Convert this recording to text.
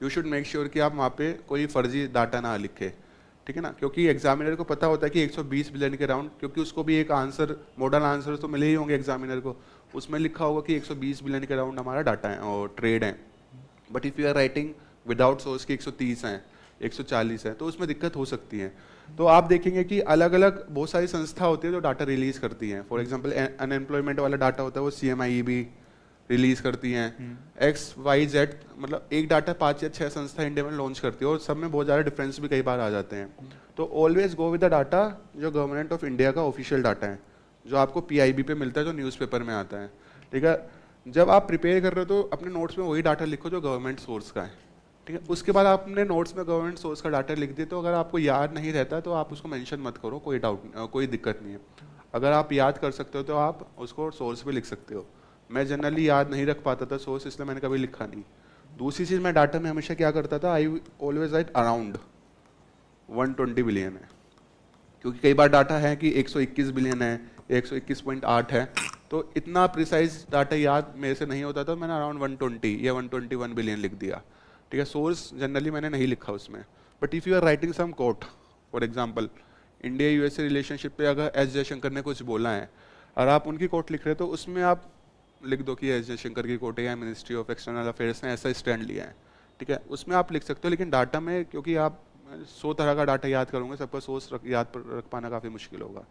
You should make sure कि आप वहाँ पे कोई फर्जी डाटा ना लिखे, ठीक है ना, क्योंकि एग्जामिनर को पता होता है कि 120 बिलियन के राउंड, क्योंकि उसको भी एक आंसर, मॉडल आंसर तो मिले ही होंगे एग्जामिनर को, उसमें लिखा होगा कि 120 बिलियन के राउंड हमारा डाटा है और ट्रेड है। But if you are writing without source की 130 हैं, 140 है, तो उसमें दिक्कत हो सकती है। तो आप देखेंगे कि अलग अलग बहुत सारी संस्था होती है जो डाटा रिलीज करती हैं। फॉर एग्जांपल अनएम्प्लॉयमेंट वाला डाटा होता है वो CMIEB रिलीज करती हैं, XYZ, मतलब एक डाटा 5 या 6 संस्था इंडिया में लॉन्च करती है और सब में बहुत ज़्यादा डिफरेंस भी कई बार आ जाते हैं। तो always go with the data जो गवर्नमेंट ऑफ इंडिया का ऑफिशियल डाटा है, जो आपको PIB पे मिलता है, जो न्यूज़पेपर में आता है, ठीक है। जब आप प्रिपेयर कर रहे हो तो अपने नोट्स में वही डाटा लिखो जो गवर्नमेंट सोर्स का है, ठीक है। उसके बाद आपने नोट्स में गवर्नमेंट सोर्स का डाटा लिख दिया, तो अगर आपको याद नहीं रहता तो आप उसको मेंशन मत करो, कोई डाउट, कोई दिक्कत नहीं है। अगर आप याद कर सकते हो तो आप उसको सोर्स पे लिख सकते हो। मैं जनरली याद नहीं रख पाता था सोर्स, इसलिए मैंने कभी लिखा नहीं। दूसरी चीज़, मैं डाटा में हमेशा क्या करता था, I always right around 120 billion है, क्योंकि कई बार डाटा है कि 121 बिलियन है, 121.8 है, तो इतना प्रिसाइज डाटा याद मेरे से नहीं होता था, मैंने अराउंड 120 या 121 बिलियन लिख दिया, ठीक है। सोर्स जनरली मैंने नहीं लिखा उसमें। But if you are writing some quote, for example India USA relationship पे अगर एस जयशंकर ने कुछ बोला है और आप उनकी कोट लिख रहे हो, तो उसमें आप लिख दो कि एस जयशंकर की कोट है या मिनिस्ट्री ऑफ एक्सटर्नल अफेयर्स ने ऐसा स्टैंड लिया है, ठीक है, उसमें आप लिख सकते हो। लेकिन डाटा में, क्योंकि आप 100 तरह का डाटा याद करोगे, सबका सोर्स याद रख पाना काफ़ी मुश्किल होगा।